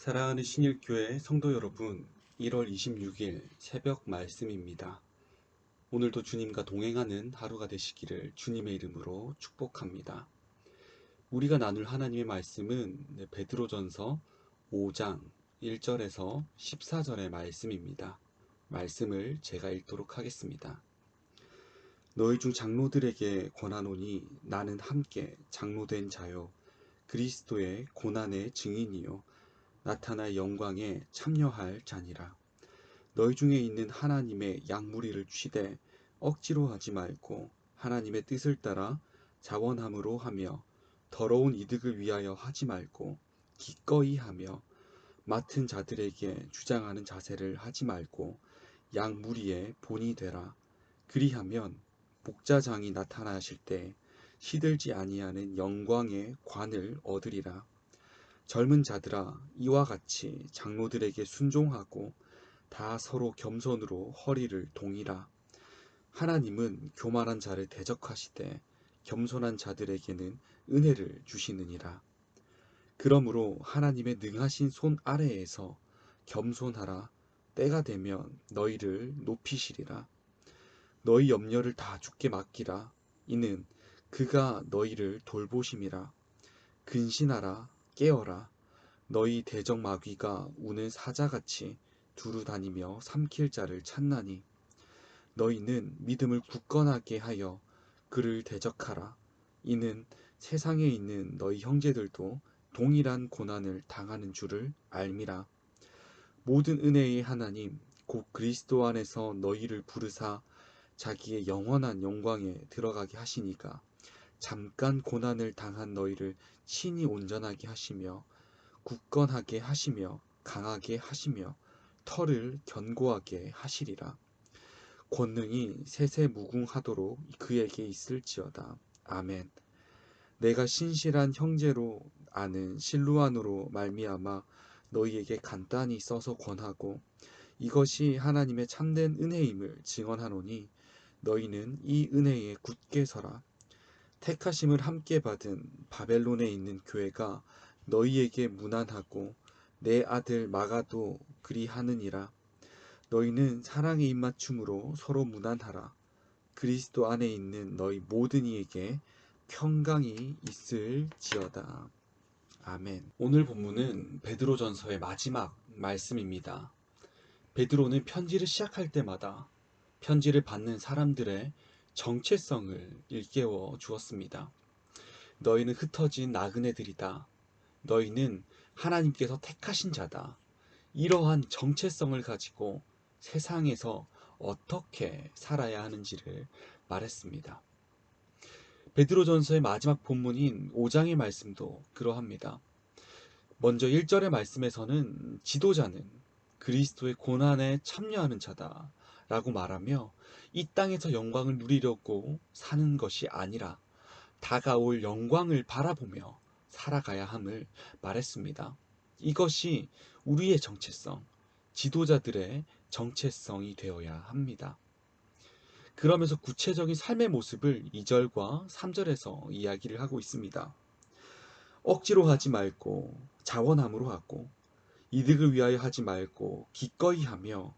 사랑하는 신일교회 성도 여러분, 1월 26일 새벽 말씀입니다. 오늘도 주님과 동행하는 하루가 되시기를 주님의 이름으로 축복합니다. 우리가 나눌 하나님의 말씀은 베드로전서 5장 1절에서 14절의 말씀입니다. 말씀을 제가 읽도록 하겠습니다. 너희 중 장로들에게 권하노니 나는 함께 장로된 자요 그리스도의 고난의 증인이요 나타날 영광에 참여할 자니라. 너희 중에 있는 하나님의 양무리를 취되 억지로 하지 말고 하나님의 뜻을 따라 자원함으로 하며 더러운 이득을 위하여 하지 말고 기꺼이 하며 맡은 자들에게 주장하는 자세를 하지 말고 양무리의 본이 되라. 그리하면 목자장이 나타나실 때 시들지 아니하는 영광의 관을 얻으리라. 젊은 자들아, 이와 같이 장로들에게 순종하고 다 서로 겸손으로 허리를 동이라. 하나님은 교만한 자를 대적하시되 겸손한 자들에게는 은혜를 주시느니라. 그러므로 하나님의 능하신 손 아래에서 겸손하라. 때가 되면 너희를 높이시리라. 너희 염려를 다 주께 맡기라. 이는 그가 너희를 돌보심이라. 근신하라. 깨어라. 너희 대적 마귀가 우는 사자같이 두루 다니며 삼킬 자를 찾나니 너희는 믿음을 굳건하게 하여 그를 대적하라. 이는 세상에 있는 너희 형제들도 동일한 고난을 당하는 줄을 알미라. 모든 은혜의 하나님 곧 그리스도 안에서 너희를 부르사 자기의 영원한 영광에 들어가게 하시니가 잠깐 고난을 당한 너희를 친히 온전하게 하시며 굳건하게 하시며 강하게 하시며 털을 견고하게 하시리라. 권능이 세세무궁하도록 그에게 있을지어다. 아멘. 내가 신실한 형제로 아는 실루안으로 말미암아 너희에게 간단히 써서 권하고 이것이 하나님의 참된 은혜임을 증언하노니 너희는 이 은혜에 굳게 서라. 택하심을 함께 받은 바벨론에 있는 교회가 너희에게 무난하고 내 아들 마가도 그리하느니라. 너희는 사랑의 입맞춤으로 서로 무난하라. 그리스도 안에 있는 너희 모든 이에게 평강이 있을지어다. 아멘. 오늘 본문은 베드로전서의 마지막 말씀입니다. 베드로는 편지를 시작할 때마다 편지를 받는 사람들의 정체성을 일깨워 주었습니다. 너희는 흩어진 나그네들이다. 너희는 하나님께서 택하신 자다. 이러한 정체성을 가지고 세상에서 어떻게 살아야 하는지를 말했습니다. 베드로전서의 마지막 본문인 5장의 말씀도 그러합니다. 먼저 1절의 말씀에서는 지도자는 그리스도의 고난에 참여하는 자다 라고 말하며 이 땅에서 영광을 누리려고 사는 것이 아니라 다가올 영광을 바라보며 살아가야 함을 말했습니다. 이것이 우리의 정체성, 지도자들의 정체성이 되어야 합니다. 그러면서 구체적인 삶의 모습을 2절과 3절에서 이야기를 하고 있습니다. 억지로 하지 말고 자원함으로 하고 이득을 위하여 하지 말고 기꺼이 하며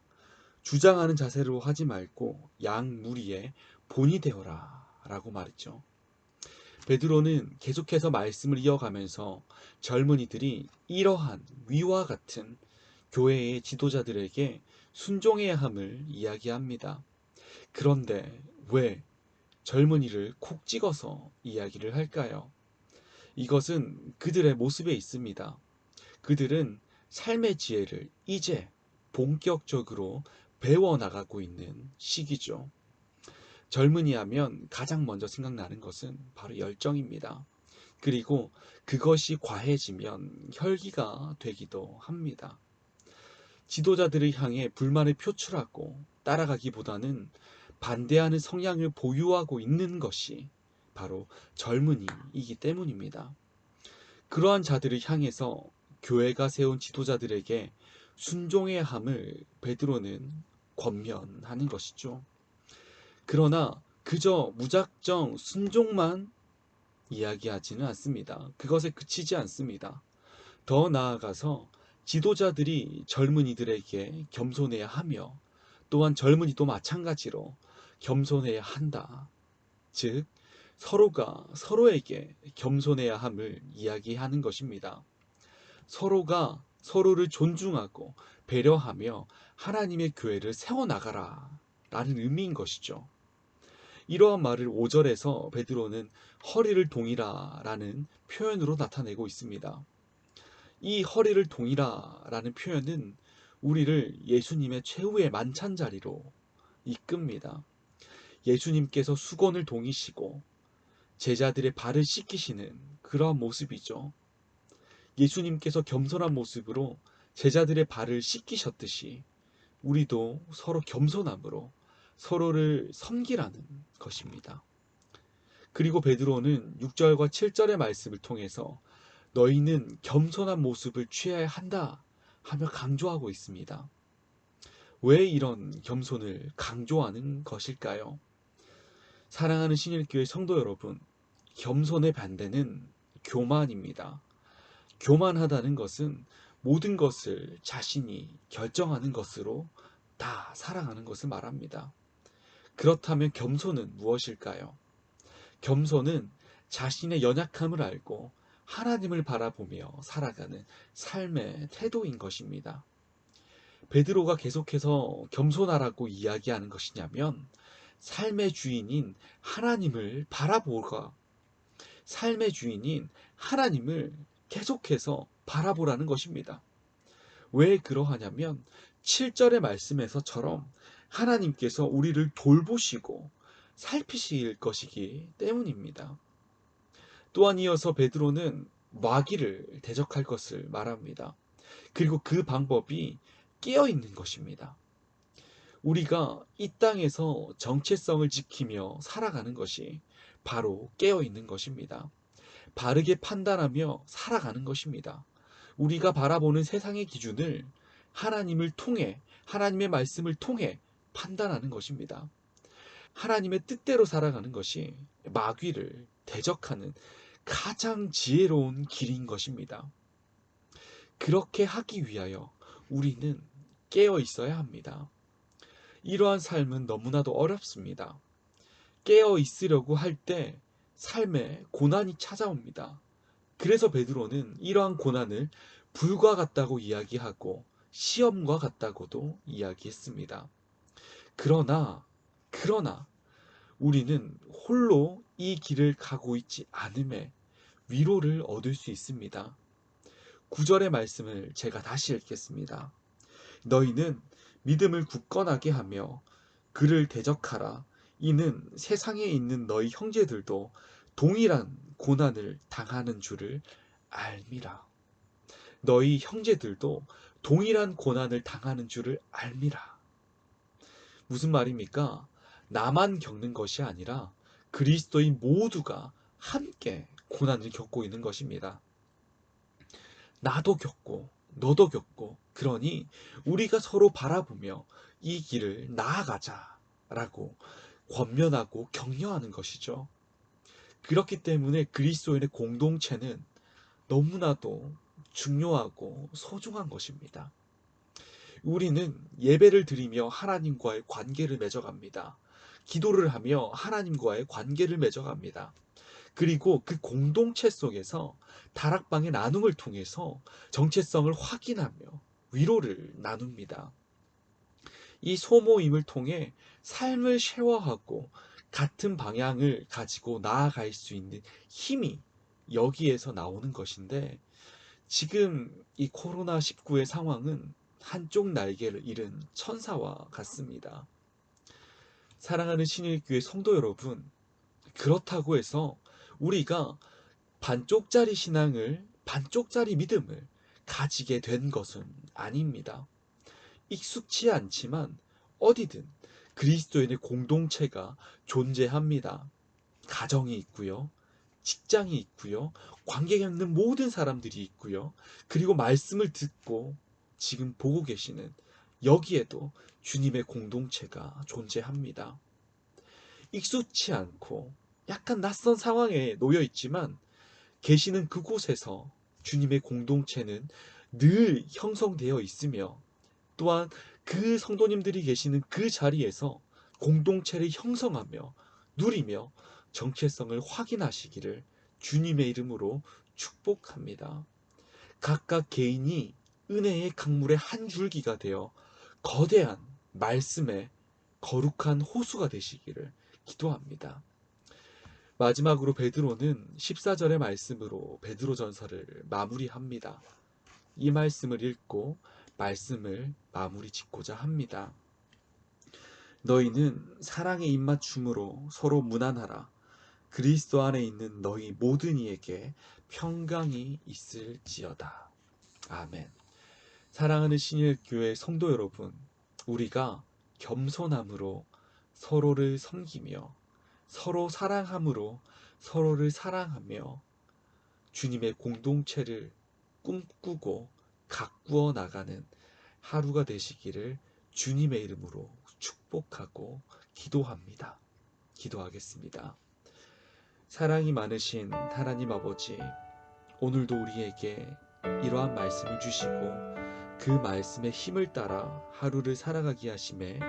주장하는 자세로 하지 말고 양무리의 본이 되어라 라고 말했죠. 베드로는 계속해서 말씀을 이어가면서 젊은이들이 이러한 위와 같은 교회의 지도자들에게 순종해야 함을 이야기합니다. 그런데 왜 젊은이를 콕 찍어서 이야기를 할까요? 이것은 그들의 모습에 있습니다. 그들은 삶의 지혜를 이제 본격적으로 배워나가고 있는 시기죠. 젊은이 하면 가장 먼저 생각나는 것은 바로 열정입니다. 그리고 그것이 과해지면 혈기가 되기도 합니다. 지도자들을 향해 불만을 표출하고 따라가기보다는 반대하는 성향을 보유하고 있는 것이 바로 젊은이이기 때문입니다. 그러한 자들을 향해서 교회가 세운 지도자들에게 순종해야 함을 베드로는 권면하는 것이죠. 그러나 그저 무작정 순종만 이야기하지는 않습니다. 그것에 그치지 않습니다. 더 나아가서 지도자들이 젊은이들에게 겸손해야 하며 또한 젊은이도 마찬가지로 겸손해야 한다. 즉, 서로가 서로에게 겸손해야 함을 이야기하는 것입니다. 서로가 서로를 존중하고 배려하며 하나님의 교회를 세워나가라 라는 의미인 것이죠. 이러한 말을 5절에서 베드로는 허리를 동이라 라는 표현으로 나타내고 있습니다. 이 허리를 동이라 라는 표현은 우리를 예수님의 최후의 만찬자리로 이끕니다. 예수님께서 수건을 동이시고 제자들의 발을 씻기시는 그러한 모습이죠. 예수님께서 겸손한 모습으로 제자들의 발을 씻기셨듯이 우리도 서로 겸손함으로 서로를 섬기라는 것입니다. 그리고 베드로는 6절과 7절의 말씀을 통해서 너희는 겸손한 모습을 취해야 한다 하며 강조하고 있습니다. 왜 이런 겸손을 강조하는 것일까요? 사랑하는 신일교회 성도 여러분, 겸손의 반대는 교만입니다. 교만하다는 것은 모든 것을 자신이 결정하는 것으로 다 살아가는 것을 말합니다. 그렇다면 겸손은 무엇일까요? 겸손은 자신의 연약함을 알고 하나님을 바라보며 살아가는 삶의 태도인 것입니다. 베드로가 계속해서 겸손하라고 이야기하는 것이냐면 삶의 주인인 하나님을 바라보라, 삶의 주인인 하나님을 계속해서 바라보라는 것입니다. 왜 그러하냐면 7절의 말씀에서처럼 하나님께서 우리를 돌보시고 살피실 것이기 때문입니다. 또한 이어서 베드로는 마귀를 대적할 것을 말합니다. 그리고 그 방법이 깨어있는 것입니다. 우리가 이 땅에서 정체성을 지키며 살아가는 것이 바로 깨어있는 것입니다. 바르게 판단하며 살아가는 것입니다. 우리가 바라보는 세상의 기준을 하나님을 통해, 하나님의 말씀을 통해 판단하는 것입니다. 하나님의 뜻대로 살아가는 것이 마귀를 대적하는 가장 지혜로운 길인 것입니다. 그렇게 하기 위하여 우리는 깨어 있어야 합니다. 이러한 삶은 너무나도 어렵습니다. 깨어 있으려고 할 때 삶에 고난이 찾아옵니다. 그래서 베드로는 이러한 고난을 불과 같다고 이야기하고 시험과 같다고도 이야기했습니다. 그러나 우리는 홀로 이 길을 가고 있지 않음에 위로를 얻을 수 있습니다. 9절의 말씀을 제가 다시 읽겠습니다. 너희는 믿음을 굳건하게 하며 그를 대적하라. 이는 세상에 있는 너희 형제들도 동일한 고난을 당하는 줄을 알미라. 너희 형제들도 동일한 고난을 당하는 줄을 알미라. 무슨 말입니까? 나만 겪는 것이 아니라 그리스도인 모두가 함께 고난을 겪고 있는 것입니다. 나도 겪고 너도 겪고 그러니 우리가 서로 바라보며 이 길을 나아가자라고 권면하고 격려하는 것이죠. 그렇기 때문에 그리스도인의 공동체는 너무나도 중요하고 소중한 것입니다. 우리는 예배를 드리며 하나님과의 관계를 맺어갑니다. 기도를 하며 하나님과의 관계를 맺어갑니다. 그리고 그 공동체 속에서 다락방의 나눔을 통해서 정체성을 확인하며 위로를 나눕니다. 이 소모임을 통해 삶을 쉐어하고 같은 방향을 가지고 나아갈 수 있는 힘이 여기에서 나오는 것인데 지금 이 코로나19의 상황은 한쪽 날개를 잃은 천사와 같습니다. 사랑하는 신일교회 성도 여러분, 그렇다고 해서 우리가 반쪽짜리 신앙을, 반쪽짜리 믿음을 가지게 된 것은 아닙니다. 익숙치 않지만 어디든 그리스도인의 공동체가 존재합니다. 가정이 있고요. 직장이 있고요. 관계 갖는 모든 사람들이 있고요. 그리고 말씀을 듣고 지금 보고 계시는 여기에도 주님의 공동체가 존재합니다. 익숙치 않고 약간 낯선 상황에 놓여 있지만 계시는 그곳에서 주님의 공동체는 늘 형성되어 있으며 또한 그 성도님들이 계시는 그 자리에서 공동체를 형성하며 누리며 정체성을 확인하시기를 주님의 이름으로 축복합니다. 각각 개인이 은혜의 강물의 한 줄기가 되어 거대한 말씀의 거룩한 호수가 되시기를 기도합니다. 마지막으로 베드로는 14절의 말씀으로 베드로전서를 마무리합니다. 이 말씀을 읽고 말씀을 마무리 짓고자 합니다. 너희는 사랑의 입맞춤으로 서로 무난하라. 그리스도 안에 있는 너희 모든 이에게 평강이 있을지어다. 아멘. 사랑하는 신일교회 성도 여러분, 우리가 겸손함으로 서로를 섬기며 서로 사랑함으로 서로를 사랑하며 주님의 공동체를 꿈꾸고 가꾸어 나가는 하루가 되시기를 주님의 이름으로 축복하고 기도합니다. 기도하겠습니다. 사랑이 많으신 하나님 아버지, 오늘도 우리에게 이러한 말씀을 주시고 그 말씀의 힘을 따라 하루를 살아가게 하심에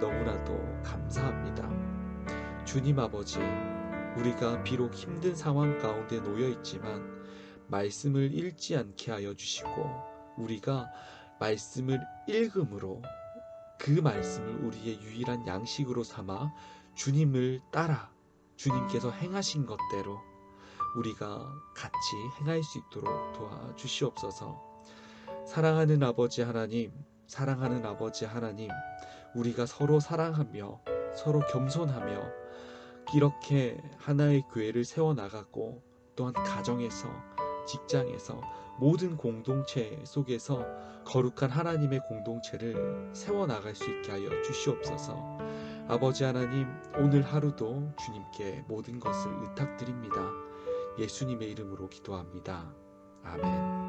너무나도 감사합니다. 주님 아버지, 우리가 비록 힘든 상황 가운데 놓여 있지만 말씀을 읽지 않게 하여 주시고 우리가 말씀을 읽음으로 그 말씀을 우리의 유일한 양식으로 삼아 주님을 따라 주님께서 행하신 것대로 우리가 같이 행할 수 있도록 도와주시옵소서. 사랑하는 아버지 하나님, 사랑하는 아버지 하나님, 우리가 서로 사랑하며 서로 겸손하며 이렇게 하나의 교회를 세워나가고 또한 가정에서 직장에서 모든 공동체 속에서 거룩한 하나님의 공동체를 세워나갈 수 있게 하여 주시옵소서. 아버지 하나님, 오늘 하루도 주님께 모든 것을 의탁드립니다. 예수님의 이름으로 기도합니다. 아멘.